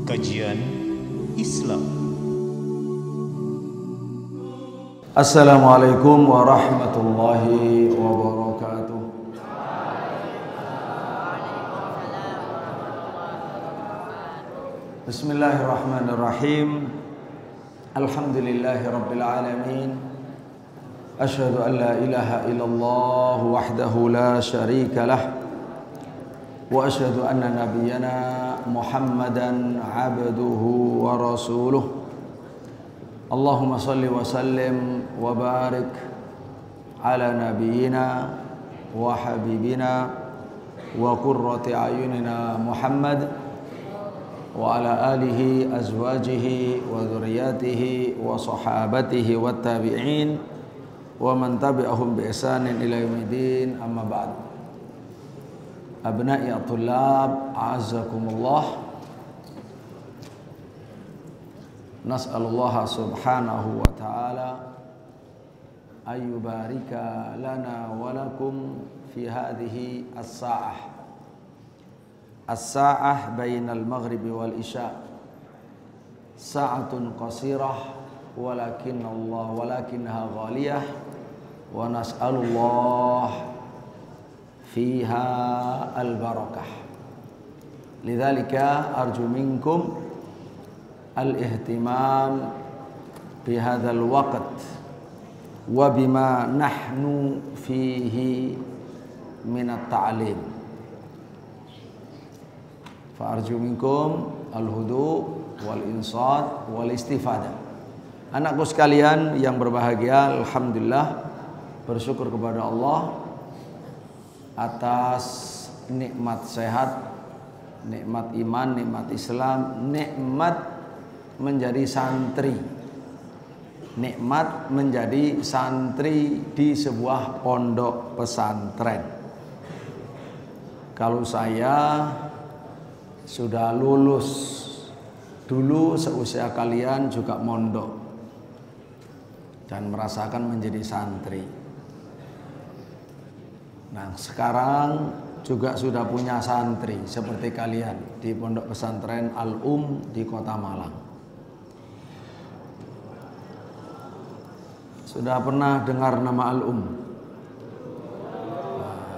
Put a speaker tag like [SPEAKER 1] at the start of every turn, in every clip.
[SPEAKER 1] Kajian Islam.
[SPEAKER 2] Assalamualaikum warahmatullahi wabarakatuh. Bismillahirrahmanirrahim. Alhamdulillahi rabbil alamin. Asyhadu an la ilaha illallah wahdahu la syarika lah. Wa asyhadu anna nabiyyana Muhammadan abduhu wa rasuluh. Allahumma salli wa sallim wa barik ala nabiyyina wa habibina wa qurrati ayunina Muhammad wa ala alihi azwajihi wa dhurriyyatihi wa sahabatihi wa tabi'in wa man tabi'ahum bi ihsanin ila yaumiddin, amma ba'd. Abna'i at-tullab, a'azzakumullah. Nas'alullah subhanahu wa ta'ala ayyubarika lana wa lakum fi hadhihi as-sa'ah. As-sa'ah bainal maghribi wal isya. Sa'atun qasirah walakinnaha ghaliyah wa nas'alullah fiha al-barakah. Lidzalika arju minkum al-ihtimam bi hadzal waqt wa bima nahnu fihi min at-ta'lim. Fa arju minkum al-hudu wal insat wal istifadah. Anakku sekalian yang berbahagia, alhamdulillah bersyukur kepada Allah atas nikmat sehat, nikmat iman, nikmat Islam, nikmat menjadi santri, nikmat menjadi santri di sebuah pondok pesantren. Kalau saya sudah lulus, dulu seusia kalian juga mondok dan merasakan menjadi santri. Nah, sekarang juga sudah punya santri seperti kalian di pondok pesantren Al-Um di Kota Malang. Sudah pernah dengar nama Al-Um?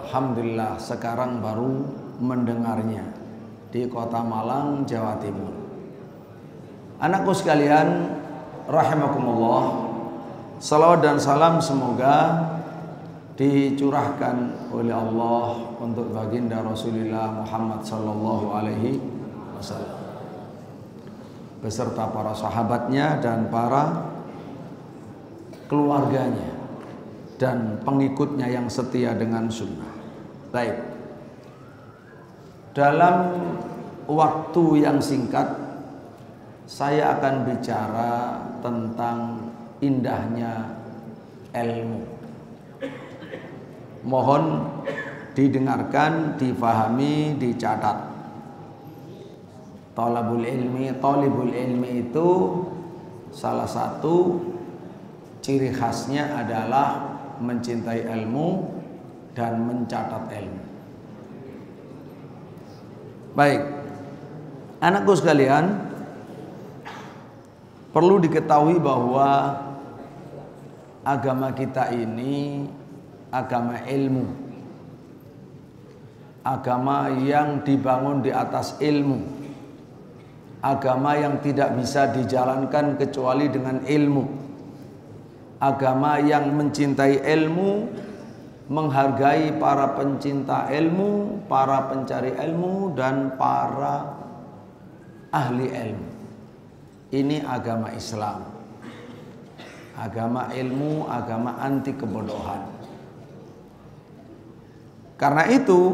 [SPEAKER 2] Alhamdulillah, sekarang baru mendengarnya di Kota Malang, Jawa Timur. Anakku sekalian, rahimakumullah, salawat dan salam semoga dicurahkan oleh Allah untuk baginda Rasulullah Muhammad sallallahu alaihi wasallam beserta para sahabatnya dan para keluarganya dan pengikutnya yang setia dengan sunnah. Baik, dalam waktu yang singkat saya akan bicara tentang indahnya ilmu. Mohon didengarkan, difahami, dicatat. Talabul ilmi itu salah satu ciri khasnya adalah mencintai ilmu dan mencatat ilmu. Baik, anakku sekalian, perlu diketahui bahwa agama kita ini agama ilmu, agama yang dibangun di atas ilmu, agama yang tidak bisa dijalankan kecuali dengan ilmu, agama yang mencintai ilmu, menghargai para pencinta ilmu, para pencari ilmu, dan para ahli ilmu. Ini agama Islam, agama ilmu, agama anti kebodohan. Karena itu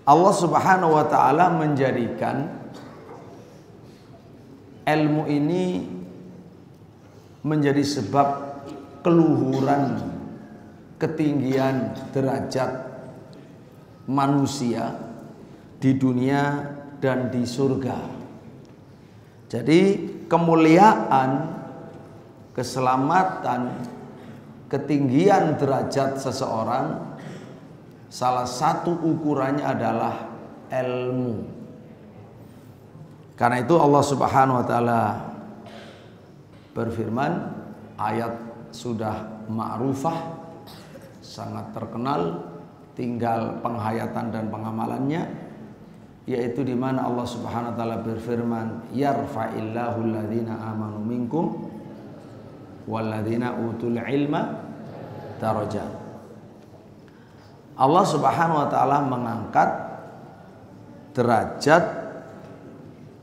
[SPEAKER 2] Allah Subhanahu wa ta'ala menjadikan ilmu ini menjadi sebab keluhuran, ketinggian derajat manusia di dunia dan di surga. Jadi kemuliaan, keselamatan, ketinggian derajat seseorang salah satu ukurannya adalah ilmu. Karena itu Allah Subhanahu wa taala berfirman, ayat sudah ma'rufah, sangat terkenal, tinggal penghayatan dan pengamalannya, yaitu di mana Allah Subhanahu wa taala berfirman, yarfa'illahu alladhina amanu minkum walladzina utul ilma darajat. Allah Subhanahu wa taala mengangkat derajat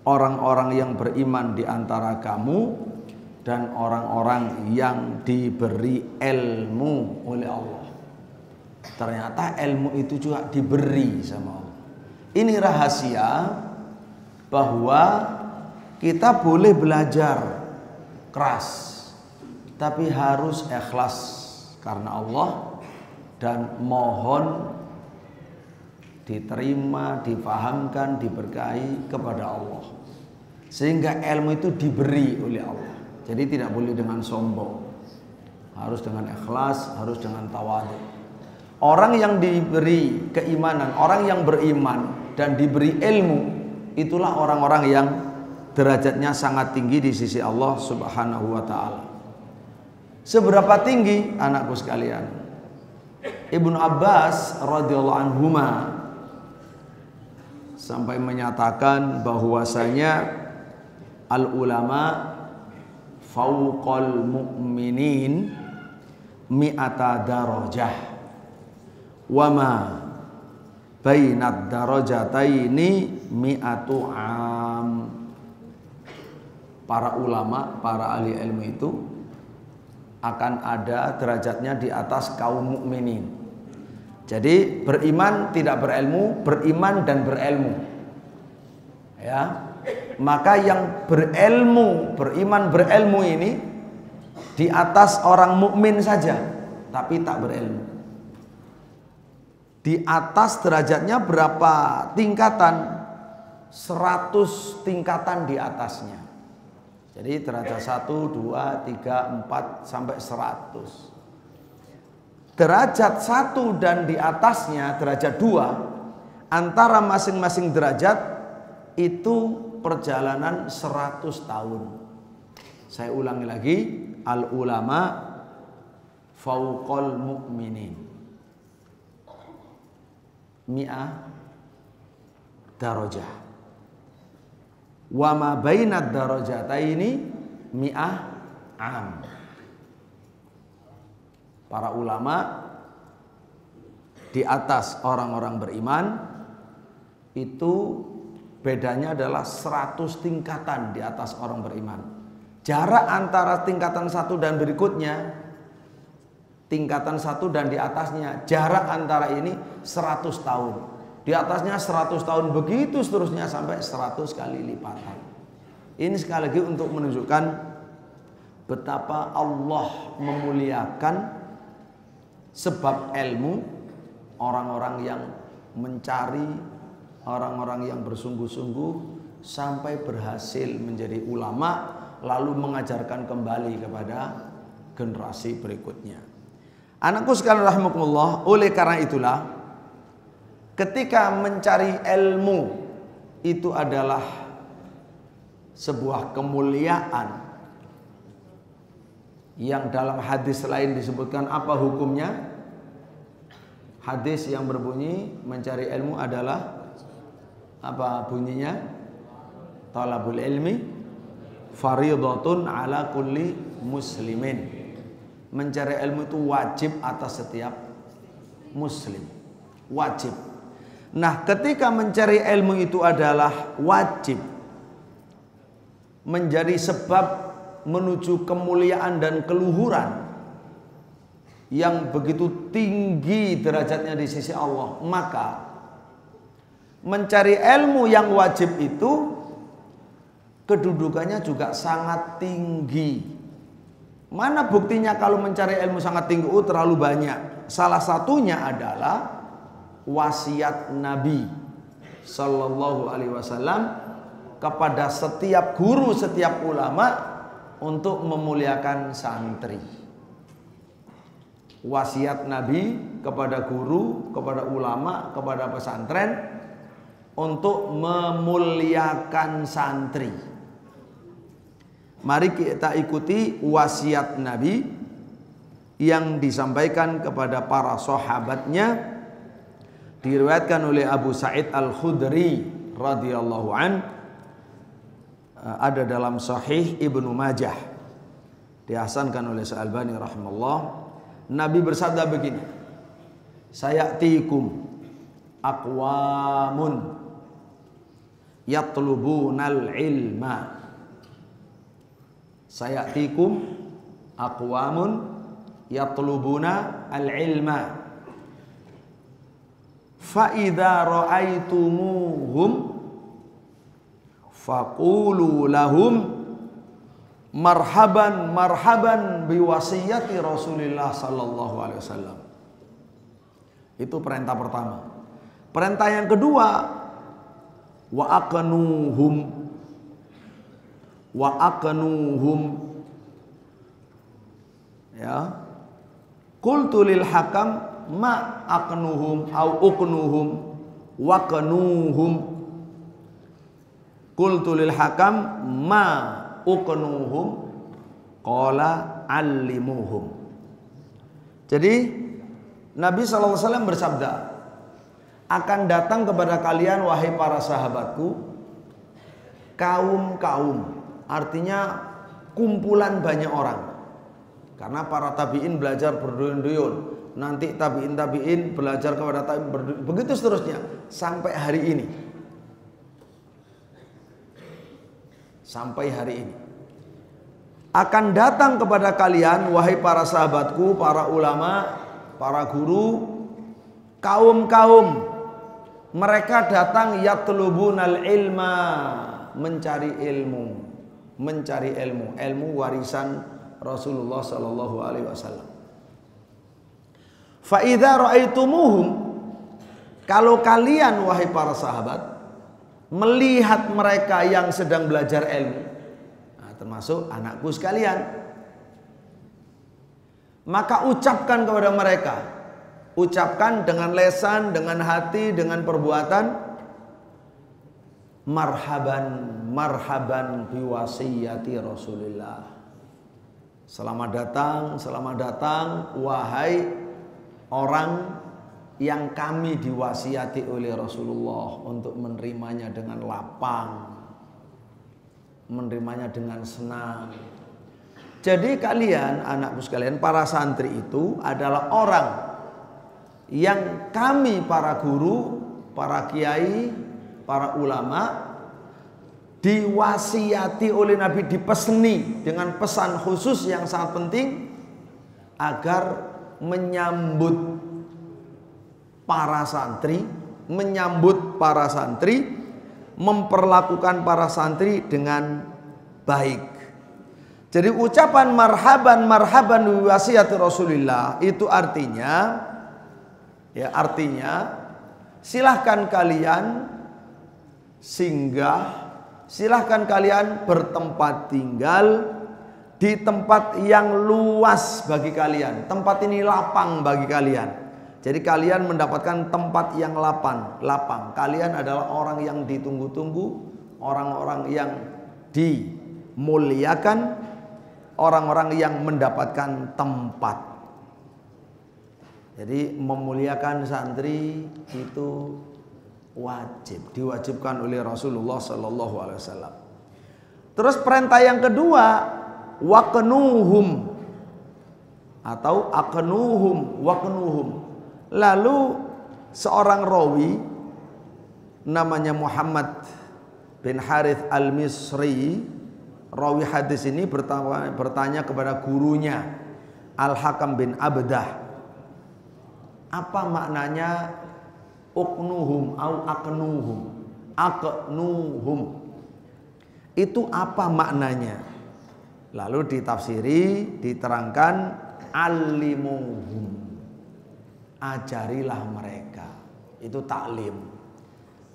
[SPEAKER 2] orang-orang yang beriman di antara kamu dan orang-orang yang diberi ilmu oleh Allah. Ternyata ilmu itu juga diberi sama Allah. Ini rahasia bahwa kita boleh belajar keras, tapi harus ikhlas karena Allah dan mohon diterima, difahamkan, diberkahi kepada Allah. Sehingga ilmu itu diberi oleh Allah. Jadi tidak boleh dengan sombong. Harus dengan ikhlas, harus dengan tawadhu. Orang yang diberi keimanan, orang yang beriman dan diberi ilmu, itulah orang-orang yang derajatnya sangat tinggi di sisi Allah Subhanahu wa taala. Seberapa tinggi, anakku sekalian? Ibnu Abbas radhiyallahu anhuma sampai menyatakan bahwasanya al ulama fauqal mu'minin mi'ata darajah wa ma bainad darajataini mi'atu am. Para ulama, para ahli ilmu itu akan ada derajatnya di atas kaum mukminin. Jadi beriman tidak berilmu, beriman dan berilmu. Ya. Maka yang berilmu, beriman berilmu ini di atas orang mukmin saja, tapi tak berilmu. Di atas derajatnya berapa tingkatan? 100 tingkatan di atasnya. Jadi derajat 1, 2, 3, 4 sampai 100. Derajat 1 dan di atasnya derajat 2, antara masing-masing derajat itu perjalanan 100 tahun. Saya ulangi lagi, al ulama fauqal mu'minin mi'ah darajah wa ma bainad darajataini mi'ah am. Para ulama di atas orang-orang beriman itu bedanya adalah 100 tingkatan di atas orang beriman. Jarak antara tingkatan satu dan berikutnya, tingkatan satu dan di atasnya, jarak antara ini 100 tahun. Di atasnya 100 tahun, begitu seterusnya sampai 100 kali lipatan. Ini sekali lagi untuk menunjukkan betapa Allah memuliakan sebab ilmu orang-orang yang mencari, orang-orang yang bersungguh-sungguh sampai berhasil menjadi ulama, lalu mengajarkan kembali kepada generasi berikutnya. Anakku sekalian rahimakumullah, oleh karena itulah ketika mencari ilmu itu adalah sebuah kemuliaan yang dalam hadis lain disebutkan apa hukumnya? Hadis yang berbunyi mencari ilmu adalah apa bunyinya? Talabul ilmi fardhatun ala kulli muslimin. Mencari ilmu itu wajib atas setiap muslim. Wajib. Nah, ketika mencari ilmu itu adalah wajib, menjadi sebab menuju kemuliaan dan keluhuran yang begitu tinggi derajatnya di sisi Allah, maka mencari ilmu yang wajib itu kedudukannya juga sangat tinggi. Mana buktinya kalau mencari ilmu sangat tinggi? Terlalu banyak. Salah satunya adalah wasiat Nabi Sallallahu Alaihi Wasallam kepada setiap guru, setiap ulama untuk memuliakan santri. Wasiat Nabi kepada guru, kepada ulama, kepada pesantren untuk memuliakan santri. Mari kita ikuti wasiat Nabi yang disampaikan kepada para sahabatnya, diriwayatkan oleh Abu Sa'id Al-Khudri radhiyallahu an, ada dalam Sahih Ibnu Majah, dihasankan oleh Al-Albani rahimahullah. Nabi bersabda begini, sayatikum aqwamun yatlubunal ilma. Sayatikum aqwamun yatlubuna al-ilma. Fa idza ra'aitumuhum faqulu lahum marhaban marhaban biwasiyati Rasulillah sallallahu alaihi wasallam. Itu perintah pertama. Perintah yang kedua, wa aqnuhum, ya, qultu lil hakam ma aqnuhum au uqnuhum wa qanuhum, qultu lil hakam ma uqnuhum qala allimuhum. Jadi Nabi SAW bersabda, akan datang kepada kalian wahai para sahabatku kaum-kaum, artinya kumpulan banyak orang. Karena para tabi'in belajar berduyun-duyun, nanti tabi'in belajar kepada tabi'in berduyun, begitu seterusnya sampai hari ini. Sampai hari ini akan datang kepada kalian wahai para sahabatku, para ulama, para guru, kaum-kaum mereka datang yatlubunal ilma, mencari ilmu warisan Rasulullah sallallahu alaihi wasallam. Fa idza ra'aitumuhum, kalau kalian wahai para sahabat melihat mereka yang sedang belajar ilmu, nah, termasuk anakku sekalian, maka ucapkan kepada mereka, ucapkan dengan lesan, dengan hati, dengan perbuatan, marhaban marhaban biwasiyati Rasulillah. Selamat datang wahai orang yang kami diwasiati oleh Rasulullah untuk menerimanya dengan lapang, menerimanya dengan senang. Jadi kalian, anakku sekalian, para santri itu adalah orang yang kami para guru, para kiai, para ulama diwasiati oleh Nabi, dipeseni dengan pesan khusus yang sangat penting agar menyambut para santri, memperlakukan para santri dengan baik. Jadi ucapan marhaban marhaban wasiat Rasulullah itu artinya, ya, silahkan kalian singgah, silahkan kalian bertempat tinggal di tempat yang luas bagi kalian. Tempat ini lapang bagi kalian. Jadi kalian mendapatkan tempat yang lapang. Kalian adalah orang yang ditunggu-tunggu, orang-orang yang dimuliakan, orang-orang yang mendapatkan tempat. Jadi memuliakan santri itu wajib, diwajibkan oleh Rasulullah sallallahu alaihi wasallam. Terus perintah yang kedua, waqnuhum atau aqnuhum, waqnuhum. Lalu seorang rawi namanya Muhammad bin Harith Al-Misri, rawi hadis ini bertanya kepada gurunya Al-Hakam bin Abdah, apa maknanya uqnuhum au aqnuhum? Aqnuhum itu apa maknanya? Lalu ditafsiri, diterangkan, alimuhum, ajarilah mereka. Itu taklim.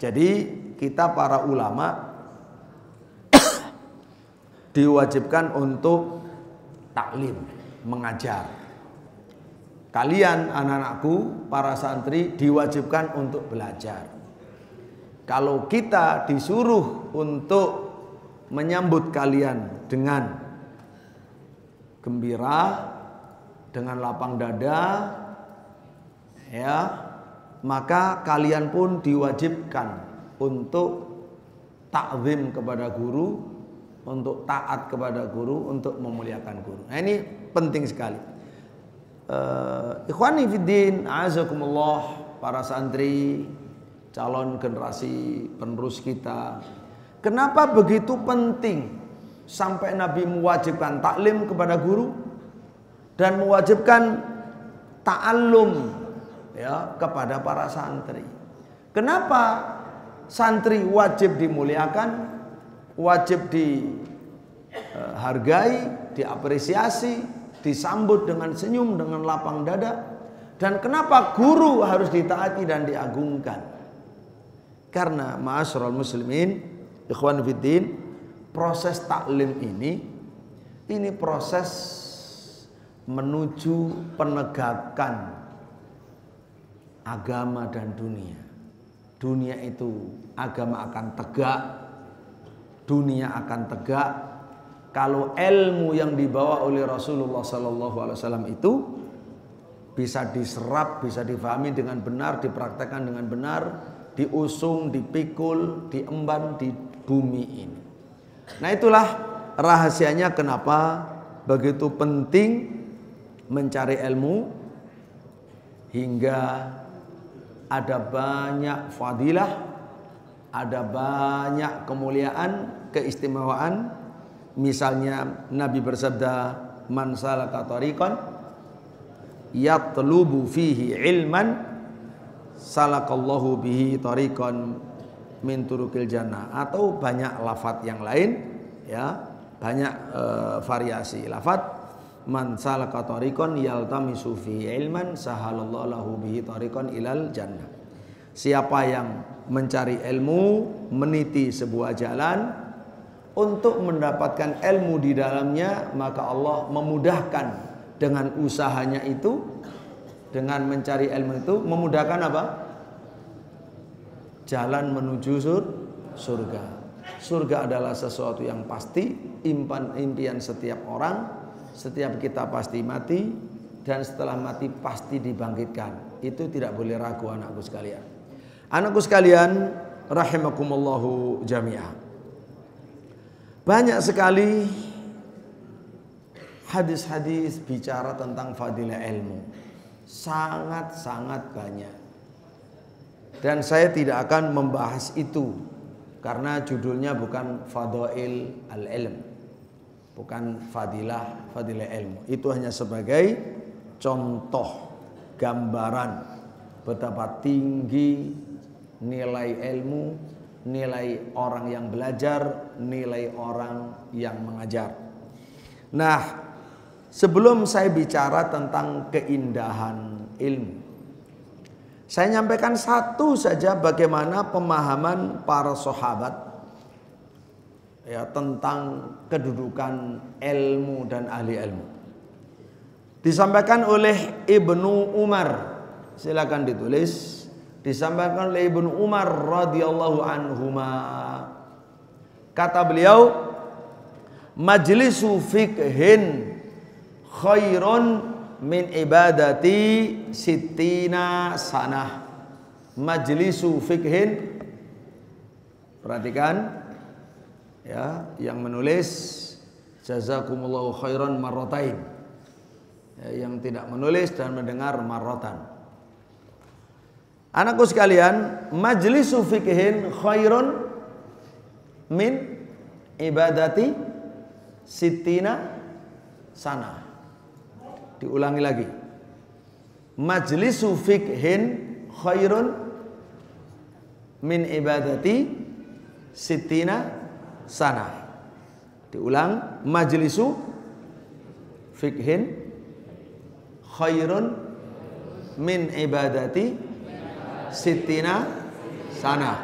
[SPEAKER 2] Jadi kita para ulama diwajibkan untuk taklim, mengajar. Kalian anak-anakku, para santri diwajibkan untuk belajar. Kalau kita disuruh untuk menyambut kalian dengan gembira, dengan lapang dada, ya, maka kalian pun diwajibkan untuk ta'zim kepada guru, untuk taat kepada guru, untuk memuliakan guru. Nah, ini penting sekali. Ikhwani fiddin, a'azakumullah, para santri, calon generasi penerus kita. Kenapa begitu penting sampai Nabi mewajibkan taklim kepada guru dan mewajibkan ta'allum, ya, kepada para santri? Kenapa santri wajib dimuliakan, wajib dihargai, diapresiasi, disambut dengan senyum, dengan lapang dada? Dan kenapa guru harus ditaati dan diagungkan? Karena ma'asyiral muslimin, ikhwan fiddin, proses taklim ini proses menuju penegakan agama dan dunia. Dunia itu agama akan tegak, dunia akan tegak kalau ilmu yang dibawa oleh Rasulullah SAW itu bisa diserap, bisa difahami dengan benar, dipraktekkan dengan benar, diusung, dipikul, diemban di bumi ini. Nah, itulah rahasianya kenapa begitu penting mencari ilmu, hingga ada banyak fadilah, ada banyak kemuliaan, keistimewaan. Misalnya Nabi bersabda, man salaka tariqan yatlubu fihi ilman salakallahu bihi tariqan min turukil jannah. Atau banyak lafaz yang lain, ya, banyak variasi lafaz. Man salaka tariqan yaltamisu fihi ilman sahalallahu lahu bihi tariqan ilal jannah. Siapa yang mencari ilmu, meniti sebuah jalan untuk mendapatkan ilmu di dalamnya, maka Allah memudahkan dengan usahanya itu, dengan mencari ilmu itu, memudahkan apa? Jalan menuju surga. Surga adalah sesuatu yang pasti, impian setiap orang. Setiap kita pasti mati, dan setelah mati pasti dibangkitkan. Itu tidak boleh ragu, anakku sekalian. Anakku sekalian, rahimakumullahu jami'ah. Banyak sekali hadis-hadis bicara tentang fadilah ilmu. Sangat-sangat banyak. Dan saya tidak akan membahas itu karena judulnya bukan Fadail al-Ilm, bukan fadilah ilmu. Itu hanya sebagai contoh, gambaran betapa tinggi nilai ilmu, nilai orang yang belajar, nilai orang yang mengajar. Nah, sebelum saya bicara tentang keindahan ilmu, saya nyampaikan satu saja bagaimana pemahaman para sahabat, ya, tentang kedudukan ilmu dan ahli ilmu. Disampaikan oleh Ibnu Umar, silakan ditulis. Disampaikan oleh Ibnu Umar radhiyallahu anhuma. Kata beliau, majlisu fikhin khairun min ibadati sittina sanah. Majlisu fikhin, perhatikan, ya, yang menulis jazakumullahu khairan marratain, ya, yang tidak menulis dan mendengar marratan. Anakku sekalian, majlisu fikhin khairun min ibadati sittina sana. Diulangi lagi. Majlisu fikhin khairun min ibadati sittina sana. Diulang, majlisu fikhin khairun min ibadati sittina sana.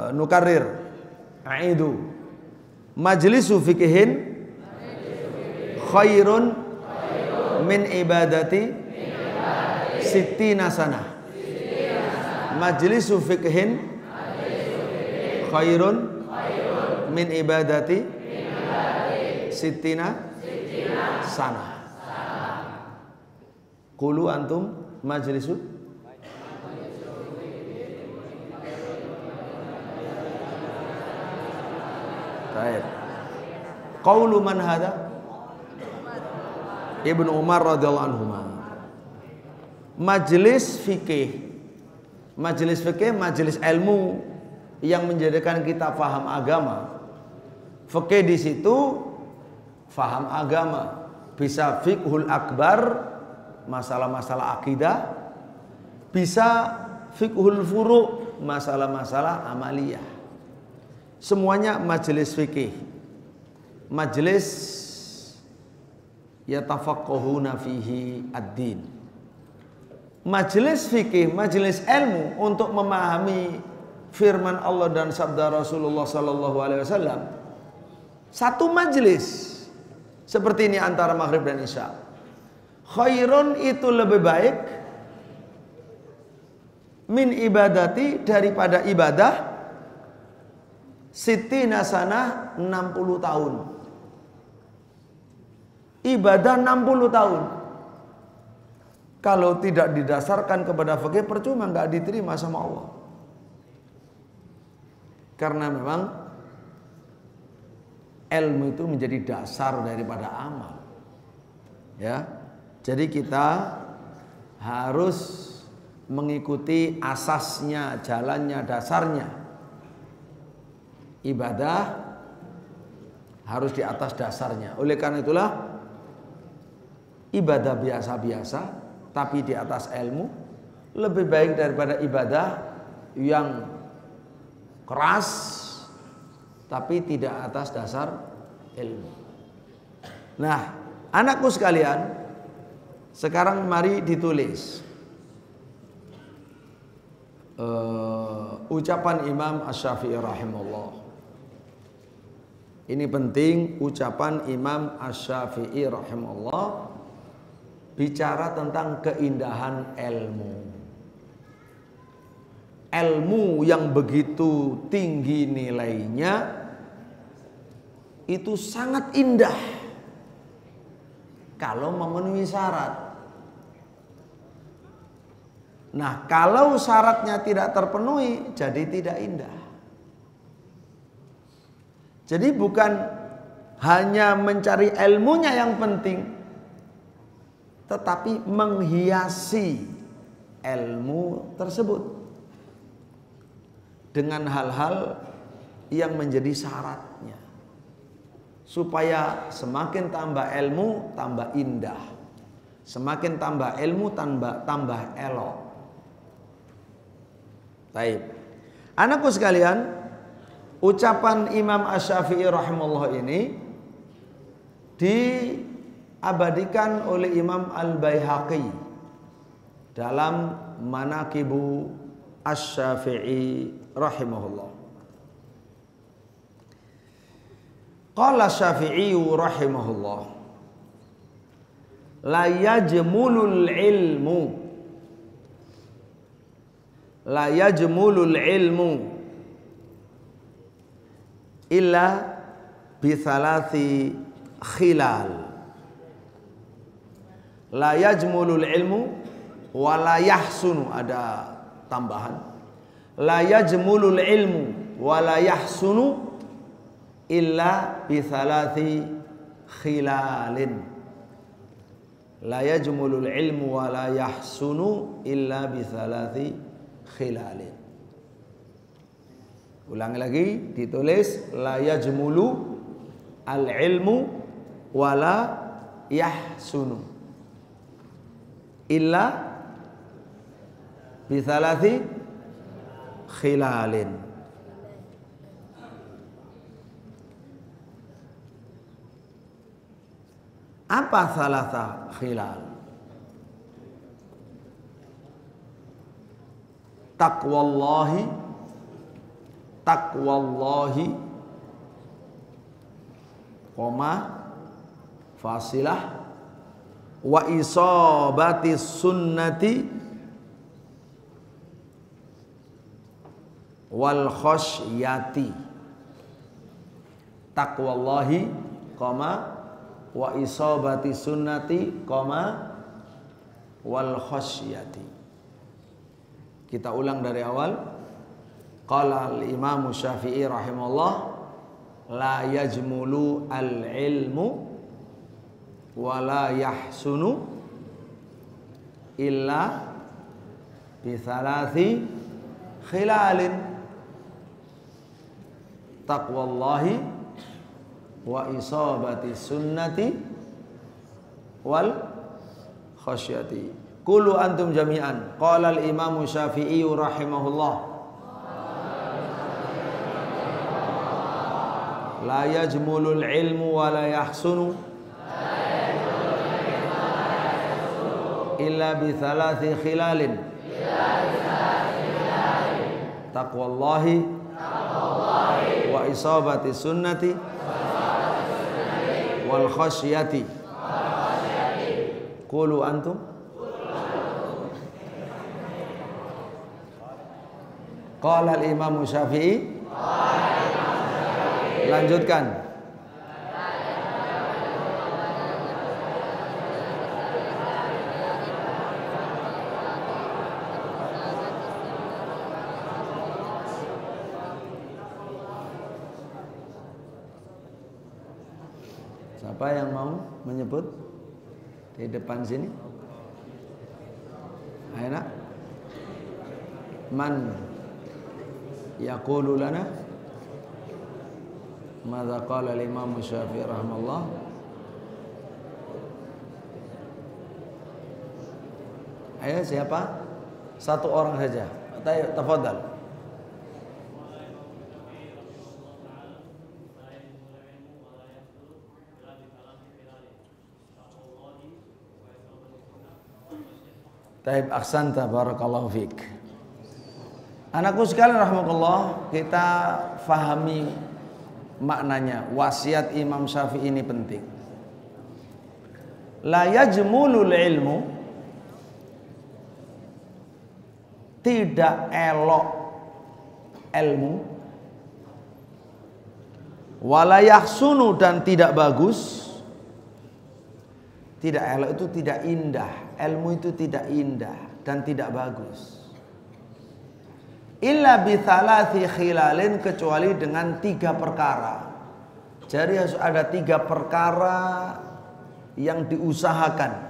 [SPEAKER 2] Nukarir, aidu. Majlisu fikhin khairun min ibadati sittina sana. Majlisu fikhin khairun min ibadati sittina sana. Qulu antum majlisu baik. Qaulu man hadha? Ibnu Umar radhiyallahu anhu. Majelis fikih, majelis ilmu yang menjadikan kita paham agama. Fikih di situ paham agama, bisa fiqhul akbar, masalah-masalah akidah, bisa fiqhul furu', masalah-masalah amaliyah. Semuanya majelis fikih, majelis yatafaqqahuna fihi ad-din. Majelis fikih, majelis ilmu untuk memahami firman Allah dan sabda Rasulullah sallallahu alaihi wasallam. Satu majelis seperti ini antara maghrib dan isya. Khairun itu lebih baik min ibadati daripada ibadah sittina sanah 60 tahun. Ibadah 60 tahun. Kalau tidak didasarkan kepada fikih percuma, nggak diterima sama Allah. Karena memang ilmu itu menjadi dasar daripada amal. Ya. Jadi kita harus mengikuti asasnya, jalannya, dasarnya. Ibadah harus di atas dasarnya. Oleh karena itulah ibadah biasa-biasa tapi di atas ilmu lebih baik daripada ibadah yang keras tapi tidak atas dasar ilmu. Nah, anakku sekalian, sekarang mari ditulis ucapan Imam Asy-Syafi'i rahimahullah. Ini penting, ucapan Imam Asy-Syafi'i rahimahullah bicara tentang keindahan ilmu. Ilmu yang begitu tinggi nilainya itu sangat indah kalau memenuhi syarat. Nah, kalau syaratnya tidak terpenuhi, jadi tidak indah. Jadi bukan hanya mencari ilmunya yang penting, tetapi menghiasi ilmu tersebut dengan hal-hal yang menjadi syaratnya, supaya semakin tambah ilmu tambah indah, semakin tambah ilmu tambah elok. Baik, anakku sekalian, ucapan Imam Asy-Syafi'i rahimahullah ini diabadikan oleh Imam Al-Baihaqi dalam Manaqibu Asy-Syafi'i rahimahullah. Qala Syafi'i rahimahullah, la yajmulul ilmu illa bithalathi khilal. La yajmulul ilmu wa la yahsunu, ada tambahan. La yajmulul ilmu wa la yahsunu illa bithalathi khilalin. La yajmulul ilmu wa la yahsunu illa bithalathi khilalin. Ulangi lagi, ditulis la yajmulu al ilmu wa la yahsunu illa bithalathi khilalin. Apa thalatha khilal? Taqwallahi, koma fasilah, wa isabati sunnati wal khosyati. Taqwallahi, wa isabati sunnati, wal khosyati. Kita ulang dari awal. Qala al-Imam Syafi'i rahimahullah, la yajmulu al-ilmu wa la yahsunu illa bi thalathi khilalin. Taqwallahi wa isabati sunnati wal khasyati. Qulu antum jami'an. Qala al-Imam Syafi'i rahimahullah, la yajmulul ilmu wa la yahsunu illa bi thalathi khilalin. Taqwallahi wa isabati sunnati wal khasyati. Qulu antum. Qala al-Imam Syafi'i. Lanjutkan. Siapa yang mau menyebut di depan sini? Ayo, man yaqulu lana madza qala al-Imam Syafi'i rahimahullah. Ayo, siapa? Satu orang saja. Ayo, tafadhal. Taib ahsanta, barakallahu fiik. Anakku sekalian rahimakumullah, kita fahami maknanya. Wasiat Imam Syafi'i ini penting. La yajmulul ilmu, tidak elok ilmu, wala yahsunu, dan tidak bagus. Tidak elok itu tidak indah, ilmu itu tidak indah dan tidak bagus. Illa bi thalathi khilalin, kecuali dengan 3 perkara. Jadi harus ada 3 perkara yang diusahakan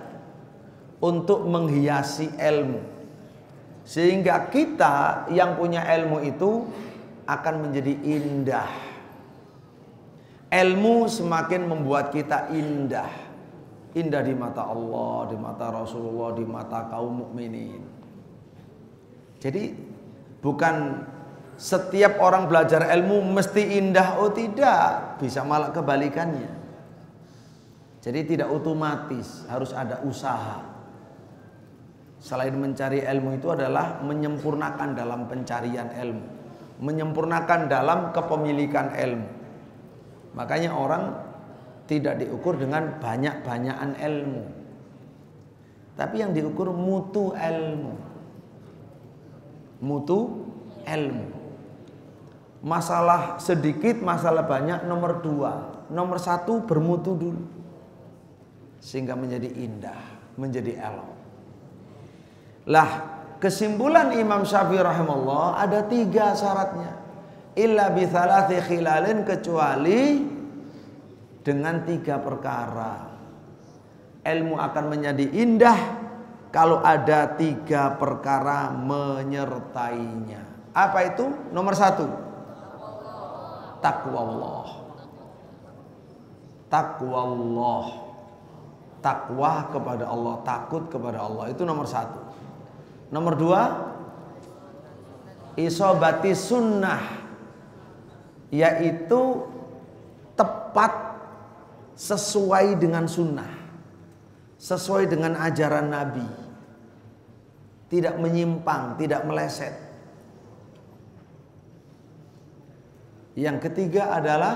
[SPEAKER 2] untuk menghiasi ilmu, sehingga kita yang punya ilmu itu akan menjadi indah. Ilmu semakin membuat kita indah. Indah di mata Allah, di mata Rasulullah, di mata kaum mukminin. Jadi bukan setiap orang belajar ilmu mesti indah. Oh tidak, bisa malah kebalikannya. Jadi tidak otomatis, harus ada usaha. Selain mencari ilmu itu adalah menyempurnakan dalam pencarian ilmu, menyempurnakan dalam kepemilikan ilmu. Makanya orang tidak diukur dengan banyak-banyakan ilmu, tapi yang diukur mutu ilmu. Mutu ilmu. Masalah sedikit, masalah banyak nomor 2. Nomor 1 bermutu dulu, sehingga menjadi indah, menjadi elok. Lah, kesimpulan Imam Syafi'i rahimahullah ada 3 syaratnya. Illa bi thalathi khilalin, kecuali dengan 3 perkara. Ilmu akan menjadi indah kalau ada 3 perkara menyertainya. Apa itu? Nomor 1, taqwallah. Taqwallah, takwa kepada Allah, takut kepada Allah, itu nomor 1. Nomor 2, isobati sunnah, yaitu tepat sesuai dengan sunnah, sesuai dengan ajaran Nabi, tidak menyimpang, tidak meleset. Yang ketiga adalah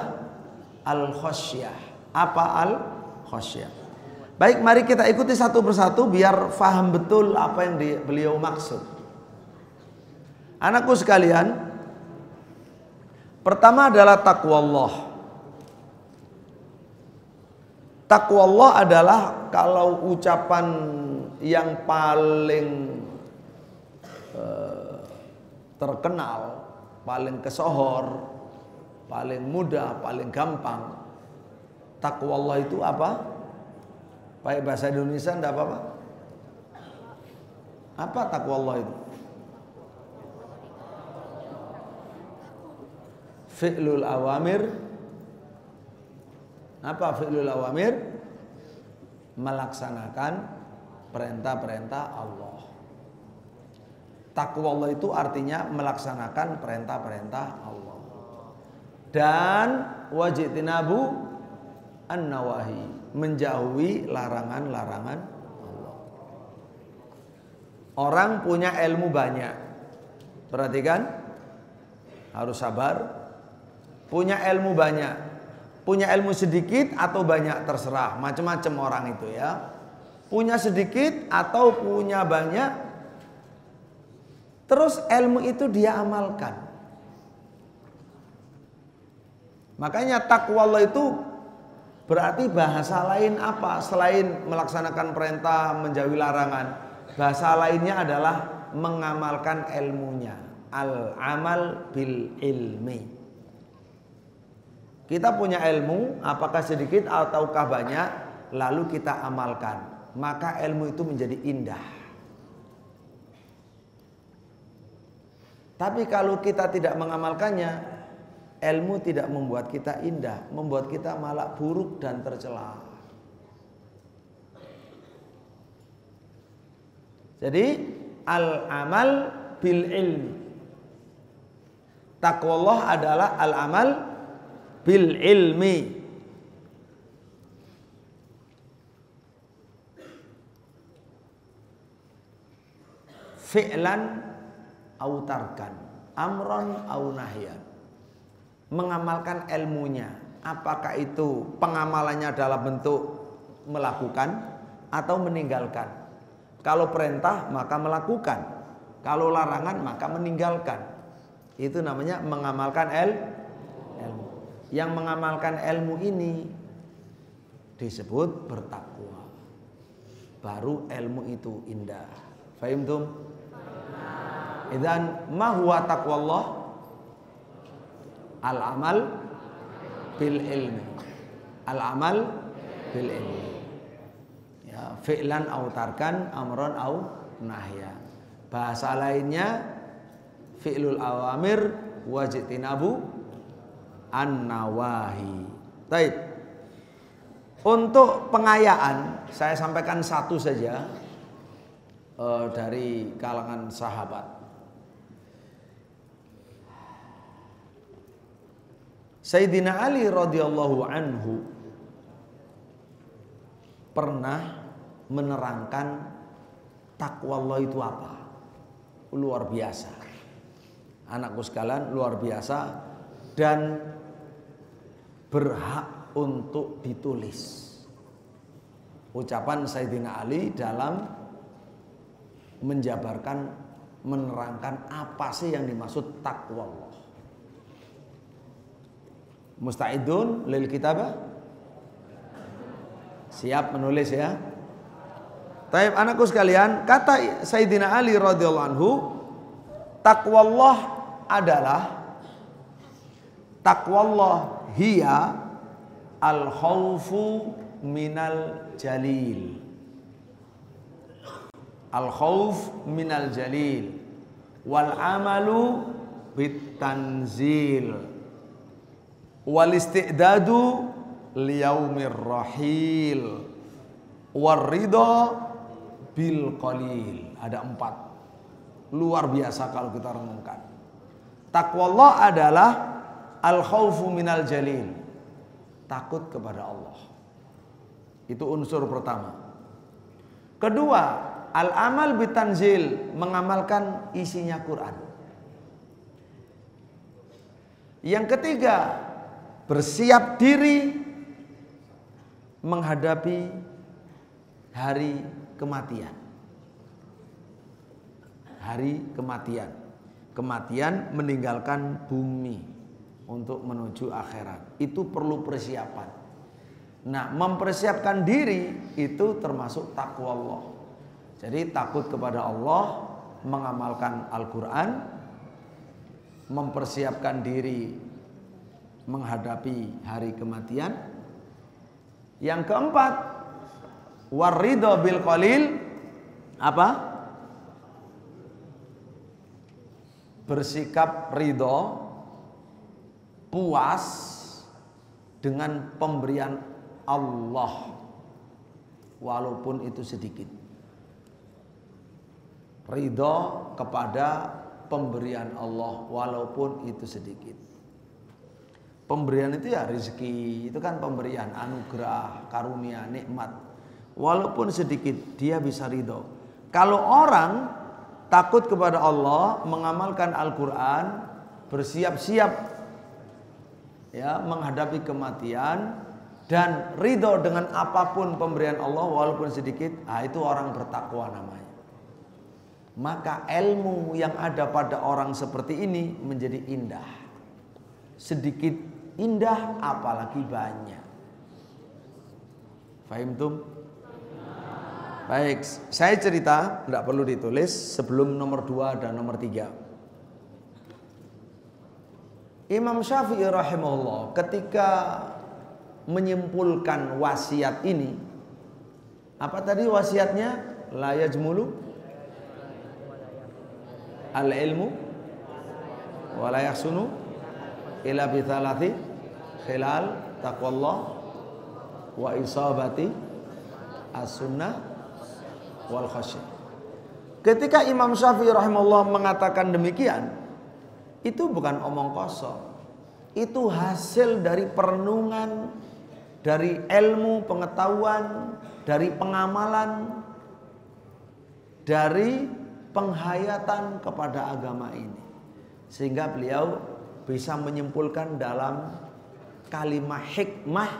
[SPEAKER 2] al-khosyah. Apa al-khosyah? Baik, mari kita ikuti satu persatu biar faham betul apa yang beliau maksud. Anakku sekalian, Pertama adalah taqwallah. Taqwallah adalah kalau ucapan yang paling terkenal, paling kesohor, paling mudah, paling gampang. Taqwallah itu apa? Pakai bahasa Indonesia enggak apa-apa? Apa taqwallah itu? Fi'lul awamir. Apa fi'lul awamir? Melaksanakan perintah-perintah Allah. Taqwallah itu artinya melaksanakan perintah-perintah Allah. Dan wajtinabu an-nawahi, menjauhi larangan-larangan Allah. Orang punya ilmu banyak, perhatikan, harus sabar. Punya ilmu banyak, punya ilmu sedikit atau banyak terserah, macam-macam orang itu ya. Punya sedikit atau punya banyak, terus ilmu itu dia amalkan. Makanya taqwallah itu berarti bahasa lain apa? Selain melaksanakan perintah, menjauhi larangan, bahasa lainnya adalah mengamalkan ilmunya. Al-amal bil ilmi. Kita punya ilmu, apakah sedikit ataukah banyak, lalu kita amalkan, maka ilmu itu menjadi indah. Tapi kalau kita tidak mengamalkannya, ilmu tidak membuat kita indah, membuat kita malah buruk dan tercela. Jadi al-amal bil ilmi. Taqwallah adalah al-amal bil ilmi. Fi'lan au tarkan, amron au nahyan. Mengamalkan ilmunya, apakah itu pengamalannya dalam bentuk melakukan atau meninggalkan. Kalau perintah maka melakukan, kalau larangan maka meninggalkan. Itu namanya mengamalkan ilmu. Yang mengamalkan ilmu ini disebut bertakwa. Baru ilmu itu indah. Fahimtum? Idzan ma huwa taqwallah? Al-amal bil ilmi. Al-amal bil ilmi. Ya, fi'lan au tarkan, amron au nahya. Bahasa lainnya fi'lul awamir wajtinabu an-nawahi. Baik. Untuk pengayaan saya sampaikan satu saja dari kalangan sahabat. Sayyidina Ali radhiyallahu anhu pernah menerangkan taqwallah itu apa. Luar biasa. Anakku sekalian, luar biasa dan berhak untuk ditulis. Ucapan Sayyidina Ali dalam menjabarkan, menerangkan apa sih yang dimaksud taqwallah. Musta'idun lil kitabah? Siap menulis ya? Taib anakku sekalian, kata Sayyidina Ali radhiyallahu anhu, taqwallah adalah taqwallah hiya al-khawfu minal jalil. Al-khawf minal jalil wal amalu bitanzil wal istidadu liyaumir rahil war ridha bil qalil. Ada 4. Luar biasa kalau kita renungkan. Taqwallah adalah al-khawfu minal jalil. Takut kepada Allah. Itu unsur pertama. Kedua, al-amal bitanzil, mengamalkan isinya Quran. Yang ketiga, bersiap diri menghadapi hari kematian. Hari kematian. Kematian meninggalkan bumi. untuk menuju akhirat. Itu perlu persiapan. Nah, mempersiapkan diri itu termasuk takwa Allah. Jadi takut kepada Allah, mengamalkan Al-Quran, mempersiapkan diri menghadapi hari kematian. Yang keempat, waridho bil qalil, apa? Bersikap ridho, puas dengan pemberian Allah walaupun itu sedikit. Ridho kepada pemberian Allah walaupun itu sedikit. Pemberian itu ya rezeki, itu kan pemberian, anugerah, karunia, nikmat. Walaupun sedikit dia bisa ridho. Kalau orang takut kepada Allah, mengamalkan Al-Quran, bersiap-siap ya menghadapi kematian dan ridho dengan apapun pemberian Allah walaupun sedikit, itu orang bertakwa namanya. Maka ilmu yang ada pada orang seperti ini menjadi indah. Sedikit indah apalagi banyak. Fahimtum? Baik, saya cerita, tidak perlu ditulis, sebelum nomor 2 dan nomor 3. Imam Syafi'i rahimahullah ketika menyimpulkan wasiat ini, apa tadi wasiatnya? La yajmulu al-ilmu wa la yahsunu illa bi thalathi khilal taqwallah wa isabati as-sunnah wal khasyah. Ketika Imam Syafi'i rahimahullah mengatakan demikian, itu bukan omong kosong. Itu hasil dari perenungan, dari ilmu pengetahuan, dari pengamalan, dari penghayatan kepada agama ini. Sehingga beliau bisa menyimpulkan dalam kalimat hikmah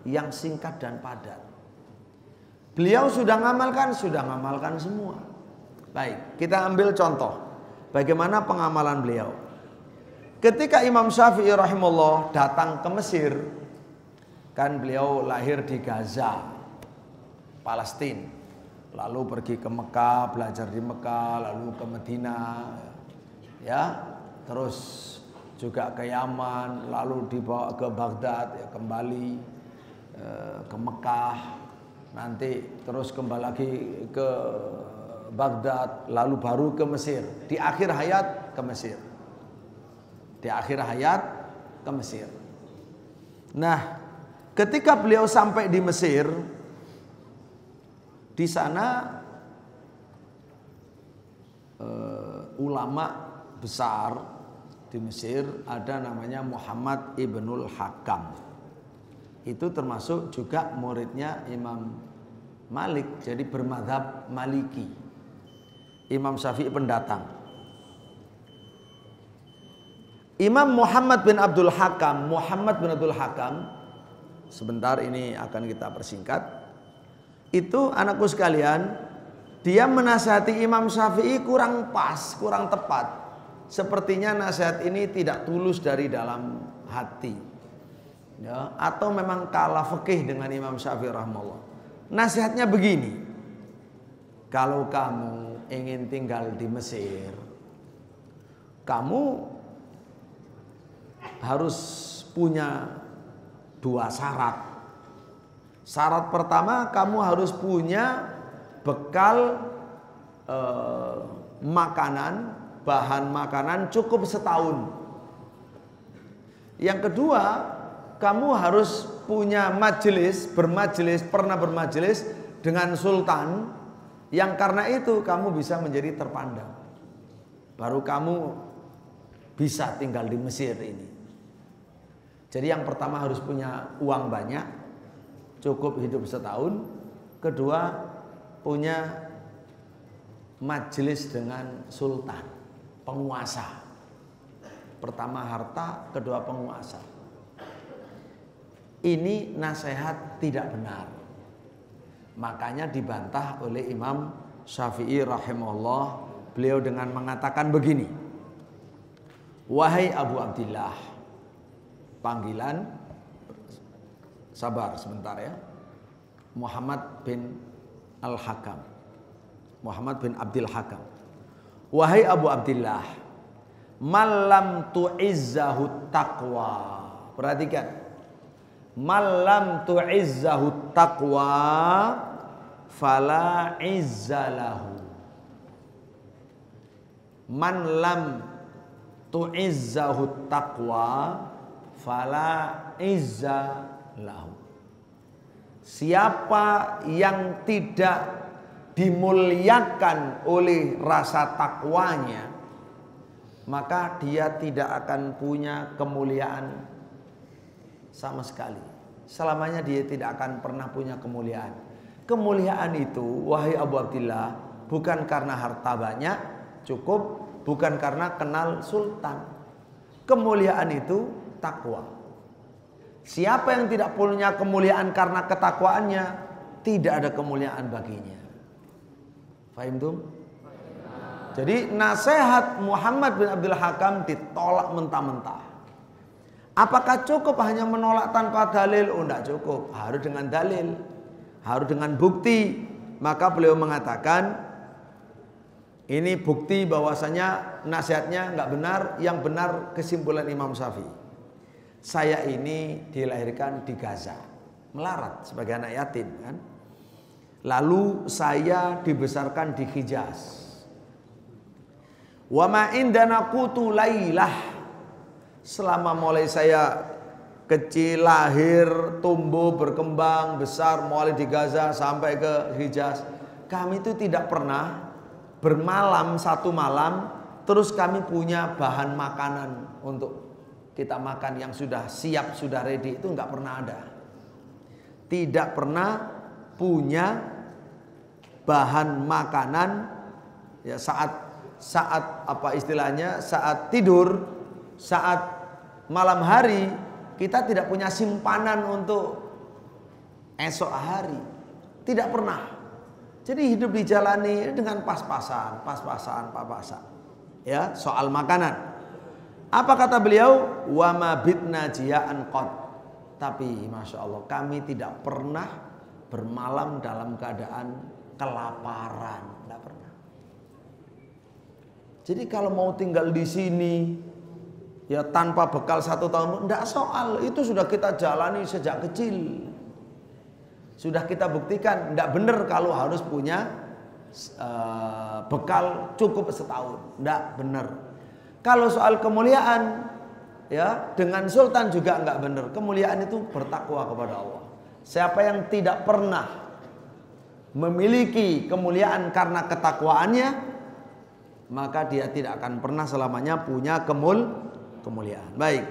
[SPEAKER 2] yang singkat dan padat. Beliau sudah ngamalkan semua. Baik, kita ambil contoh bagaimana pengamalan beliau. Ketika Imam Syafi'i rahimahullah datang ke Mesir, kan beliau lahir di Gaza, Palestina, lalu pergi ke Mekah, belajar di Mekah, lalu ke Madinah, ya, terus juga ke Yaman, lalu dibawa ke Baghdad, ya, kembali ke Mekah. Nanti terus kembali lagi ke Baghdad, lalu baru ke Mesir. Di akhir hayat ke Mesir. Di akhir hayat ke Mesir. Nah, ketika beliau sampai di Mesir, di sana ulama besar di Mesir ada namanya Muhammad Ibnul Hakam. Itu termasuk juga muridnya Imam Malik, jadi bermadzhab Maliki. Imam Syafi'i pendatang. Imam Muhammad bin Abdul Hakam, sebentar ini akan kita persingkat. Itu anakku sekalian, dia menasihati Imam Syafi'i kurang pas, kurang tepat. Sepertinya nasihat ini tidak tulus dari dalam hati. Ya, atau memang kalah fikih dengan Imam Syafi'i rahimahullah. Nasihatnya begini: kalau kamu ingin tinggal di Mesir, kamu harus punya 2 syarat. Syarat pertama, kamu harus punya bekal makanan, bahan makanan cukup setahun. Yang kedua, kamu harus punya pernah bermajelis dengan sultan, yang karena itu kamu bisa menjadi terpandang. Baru kamu bisa tinggal di Mesir ini. Jadi yang pertama harus punya uang banyak, cukup hidup setahun. Kedua, punya majelis dengan sultan, penguasa. Pertama harta, kedua penguasa. Ini nasihat tidak benar. Makanya dibantah oleh Imam Syafi'i rahimahullah. Beliau dengan mengatakan begini: wahai Abu Abdillah, panggilan, sabar sebentar ya, Muhammad bin Al-Hakam, Muhammad bin Abdul Hakam. Wahai Abu Abdillah, malam tu'izzahu taqwa. Perhatikan, malam tu'izzahu taqwa fala izzalahu. Man lam tu'izzahu taqwa fala izzalahu. Siapa yang tidak dimuliakan oleh rasa takwanya, maka dia tidak akan punya kemuliaan sama sekali. Selamanya dia tidak akan pernah punya kemuliaan. Kemuliaan itu, wahai Abu Abdillah, bukan karena harta banyak, cukup, bukan karena kenal sultan. Kemuliaan itu takwa. Siapa yang tidak punya kemuliaan karena ketakwaannya, tidak ada kemuliaan baginya. Fahim tuh? Jadi nasihat Muhammad bin Abdul Hakam ditolak mentah-mentah. Apakah cukup hanya menolak tanpa dalil? Oh, tidak cukup. Harus dengan dalil, harus dengan bukti. Maka beliau mengatakan, ini bukti bahwasanya nasihatnya nggak benar. Yang benar kesimpulan Imam Syafi'i. Saya ini dilahirkan di Gaza, melarat sebagai anak yatim kan. Lalu saya dibesarkan di Hijaz. Wa ma indana qutu lailah. Selama mulai saya kecil, lahir, tumbuh, berkembang, besar, mulai di Gaza sampai ke Hijaz, kami itu tidak pernah bermalam satu malam terus kami punya bahan makanan untuk kita makan yang sudah siap, sudah ready, itu nggak pernah ada. Tidak pernah punya bahan makanan ya saat apa istilahnya, saat tidur, saat malam hari kita tidak punya simpanan untuk esok hari. Tidak pernah. Jadi hidup dijalani dengan pas-pasan. Ya, soal makanan. Apa kata beliau? Wa ma bitna jia'an qad. Tapi Masya Allah, kami tidak pernah bermalam dalam keadaan kelaparan. Tidak pernah. Jadi kalau mau tinggal di sini ya tanpa bekal 1 tahun, tidak soal. Itu sudah kita jalani sejak kecil. Sudah kita buktikan. Tidak benar kalau harus punya bekal cukup setahun. Tidak benar. Kalau soal kemuliaan, ya dengan sultan juga enggak benar. Kemuliaan itu bertakwa kepada Allah. Siapa yang tidak pernah memiliki kemuliaan karena ketakwaannya, maka dia tidak akan pernah selamanya punya kemuliaan. Baik,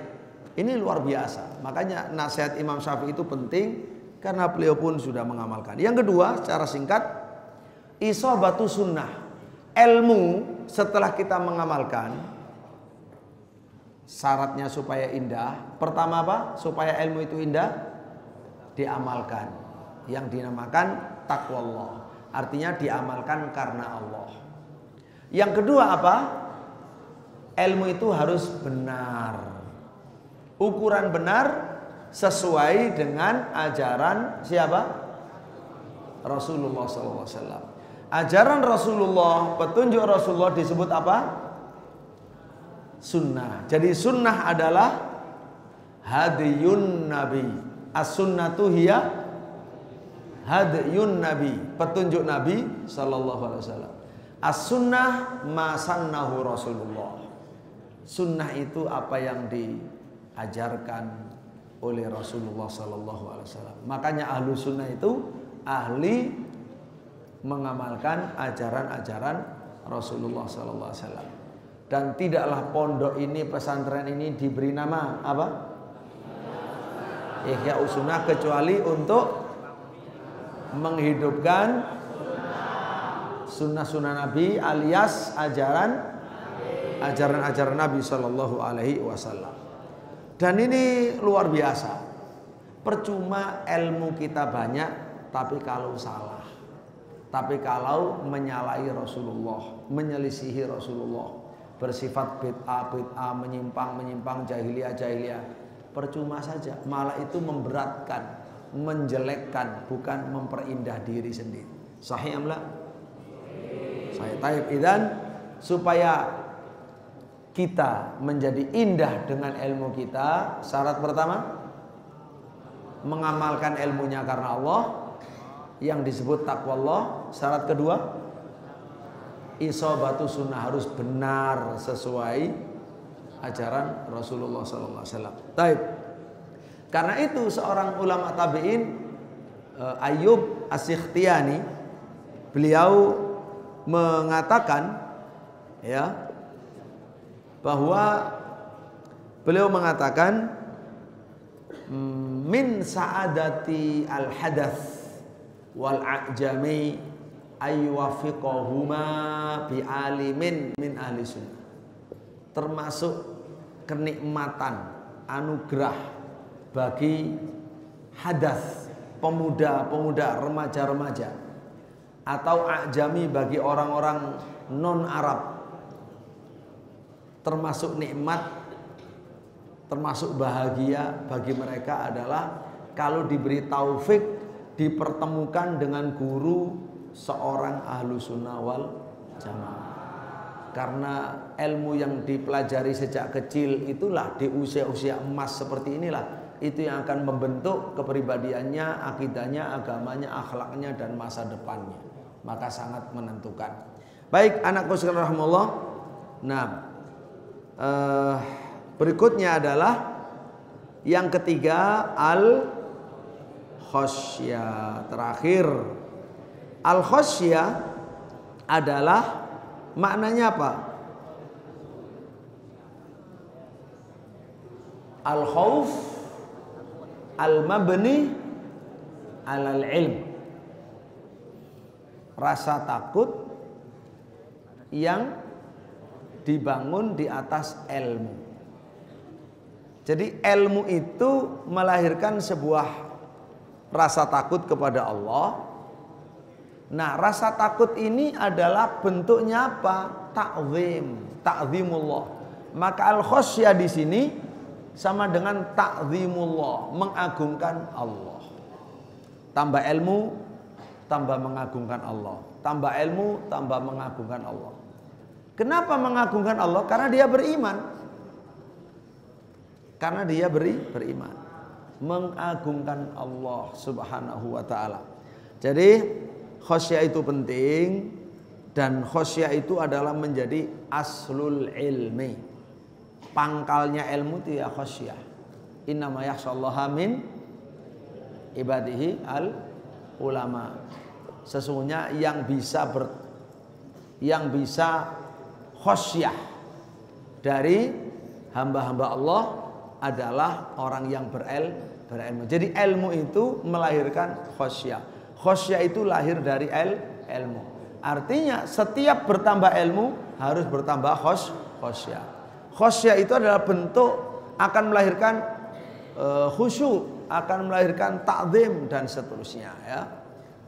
[SPEAKER 2] ini luar biasa. Makanya nasihat Imam Syafi'i itu penting karena beliau pun sudah mengamalkan. Yang kedua, secara singkat, isobatu sunnah. Ilmu setelah kita mengamalkan, syaratnya supaya indah. Pertama apa? Supaya ilmu itu indah, diamalkan. Yang dinamakan taqwallah. Artinya diamalkan karena Allah. Yang kedua apa? Ilmu itu harus benar. Ukuran benar sesuai dengan ajaran siapa? Rasulullah SAW. Ajaran Rasulullah, petunjuk Rasulullah disebut apa? Sunnah. Jadi sunnah adalah hadiyun nabi. As-sunnatu hiya hadiyun nabi, petunjuk Nabi sallallahu alaihi wasallam. As-sunnah ma sannahu Rasulullah. Sunnah itu apa yang diajarkan oleh Rasulullah sallallahu alaihi wasallam. Makanya ahlu sunnah itu ahli mengamalkan ajaran-ajaran Rasulullah sallallahu alaihi wasallam. Dan tidaklah pondok ini, pesantren ini diberi nama apa? Ihya Usunnah, kecuali untuk menghidupkan sunnah-sunnah Nabi alias ajaran-ajaran Nabi Sallallahu Alaihi Wasallam. Dan ini luar biasa. Percuma ilmu kita banyak, tapi kalau salah, tapi kalau menyalahi Rasulullah, menyelisihi Rasulullah, bersifat bid'ah, menyimpang, jahiliyah, percuma saja. Malah itu memberatkan, menjelekkan, bukan memperindah diri sendiri. Sahih amla? Sahih. Taib. Idzan supaya kita menjadi indah dengan ilmu kita, syarat pertama mengamalkan ilmunya karena Allah, yang disebut takwa Allah. Syarat kedua, isabatu sunnah, harus benar sesuai ajaran Rasulullah SAW. Taib. Karena itu seorang ulama tabi'in, Ayyub As-Sikhtiyani, beliau mengatakan ya, bahwa beliau mengatakan min sa'adati al-hadath wal a'jami aywafiqahuma bi alimin min ahli sunnah. Termasuk kenikmatan, anugerah bagi hadath, pemuda-pemuda, remaja-remaja, atau a'jami bagi orang-orang non-Arab. Termasuk nikmat, termasuk bahagia bagi mereka adalah kalau diberi taufik dipertemukan dengan guru seorang ahlu sunnah wal jamaah. Karena ilmu yang dipelajari sejak kecil itulah di usia-usia emas seperti inilah, itu yang akan membentuk kepribadiannya, akidahnya, agamanya, akhlaknya, dan masa depannya. Maka sangat menentukan. Baik, anakku sekalian rahimahullah. Nah, berikutnya adalah yang ketiga, al-khosyah. Terakhir, al-khosyah adalah maknanya apa? Al-khauf al-mabni alal ilm. Rasa takut yang dibangun di atas ilmu. Jadi ilmu itu melahirkan sebuah rasa takut kepada Allah. Nah, rasa takut ini adalah bentuknya apa? Ta'zim, ta'zimullah. Maka al-khosyah di sini sama dengan ta'zimullah, mengagungkan Allah. Tambah ilmu, tambah mengagungkan Allah. Tambah ilmu, tambah mengagungkan Allah. Kenapa mengagungkan Allah? Karena dia beriman. Karena dia beriman. Mengagungkan Allah Subhanahu wa ta'ala. Jadi khosyah itu penting, dan khosyah itu adalah menjadi aslul ilmi. Pangkalnya ilmu itu ya khosyah. Innama yakhshallaha min ibadihi al ulama. Sesungguhnya yang bisa khosyah dari hamba-hamba Allah adalah orang yang berilmu. Jadi ilmu itu melahirkan khosyah. Khosyah itu lahir dari ilmu. Artinya setiap bertambah ilmu harus bertambah khosyah. Khosyah itu adalah bentuk, akan melahirkan khusyuk, akan melahirkan ta'zim dan seterusnya ya.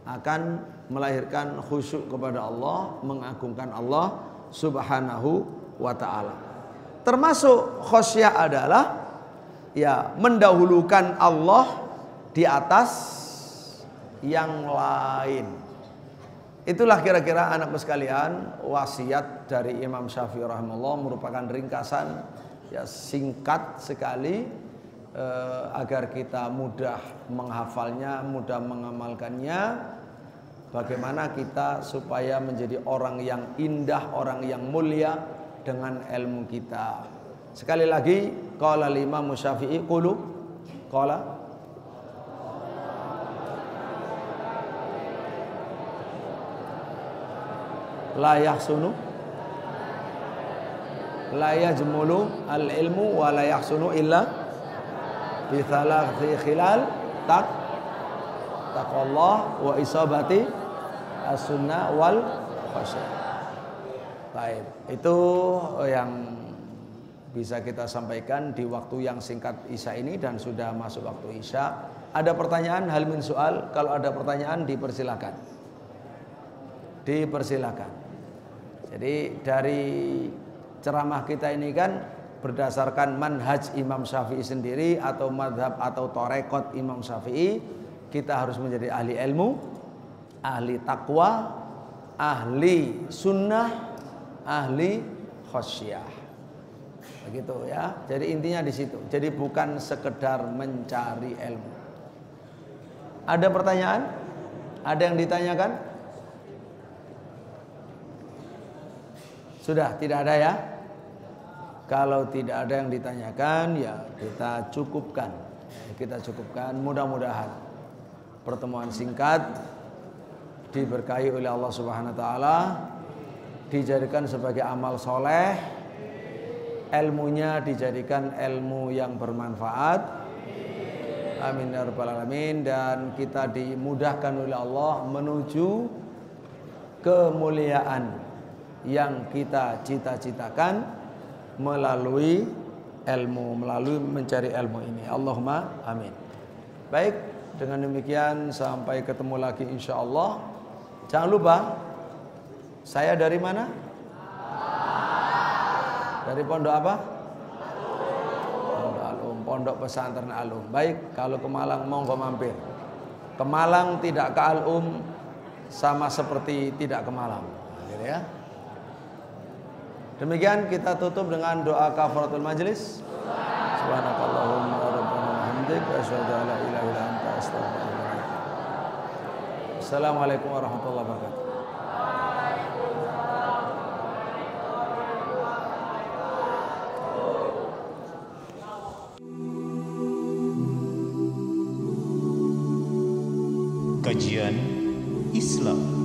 [SPEAKER 2] Akan melahirkan khusyuk kepada Allah, mengagungkan Allah Subhanahu wa ta'ala. Termasuk khosyah adalah ya mendahulukan Allah di atas yang lain. Itulah kira-kira anakku sekalian wasiat dari Imam Syafi'i rahimahullah, merupakan ringkasan ya singkat sekali agar kita mudah menghafalnya, mudah mengamalkannya. Bagaimana kita supaya menjadi orang yang indah, orang yang mulia dengan ilmu kita. Sekali lagi, qala Imam Syafi'i qulu qala la yahsunu la yajmulu al ilmu wa la yahsunu illa bi thalathi khilal taqwallah wa isabati as-sunnah wal khasyah. Baik, itu yang bisa kita sampaikan di waktu yang singkat Isya ini, dan sudah masuk waktu Isya. Ada pertanyaan, hal min soal? Kalau ada pertanyaan dipersilakan. Dipersilakan. Jadi dari ceramah kita ini kan berdasarkan manhaj Imam Syafi'i sendiri atau madhab atau torekot Imam Syafi'i, kita harus menjadi ahli ilmu, ahli takwa, ahli sunnah, ahli khasyah. Begitu ya. Jadi intinya di situ. Jadi bukan sekedar mencari ilmu. Ada pertanyaan? Ada yang ditanyakan? Sudah tidak ada ya? Kalau tidak ada yang ditanyakan, ya kita cukupkan. Kita cukupkan. Mudah-mudahan pertemuan singkat diberkahi oleh Allah Subhanahu wa taala, dijadikan sebagai amal soleh, ilmunya dijadikan ilmu yang bermanfaat. Amin ya rabbal alamin. Dan kita dimudahkan oleh Allah menuju kemuliaan yang kita cita-citakan melalui ilmu, melalui mencari ilmu ini. Allahumma amin. Baik, dengan demikian sampai ketemu lagi insyaallah. Jangan lupa, saya dari mana? Dari pondok apa? Pondok Al-Um, pondok pesantren Al-Um. Baik, kalau ke Malang monggo mampir. Ke Malang tidak ke Al-Um sama seperti tidak ke Malang. Gitu ya. Demikian kita tutup dengan doa kafaratul majlis. Subhanakallahumma wa rabbana wa hamdika asyhadu an la ilaha illa anta astaghfiruka. Assalamualaikum warahmatullahi wabarakatuh.
[SPEAKER 1] Kajian Islam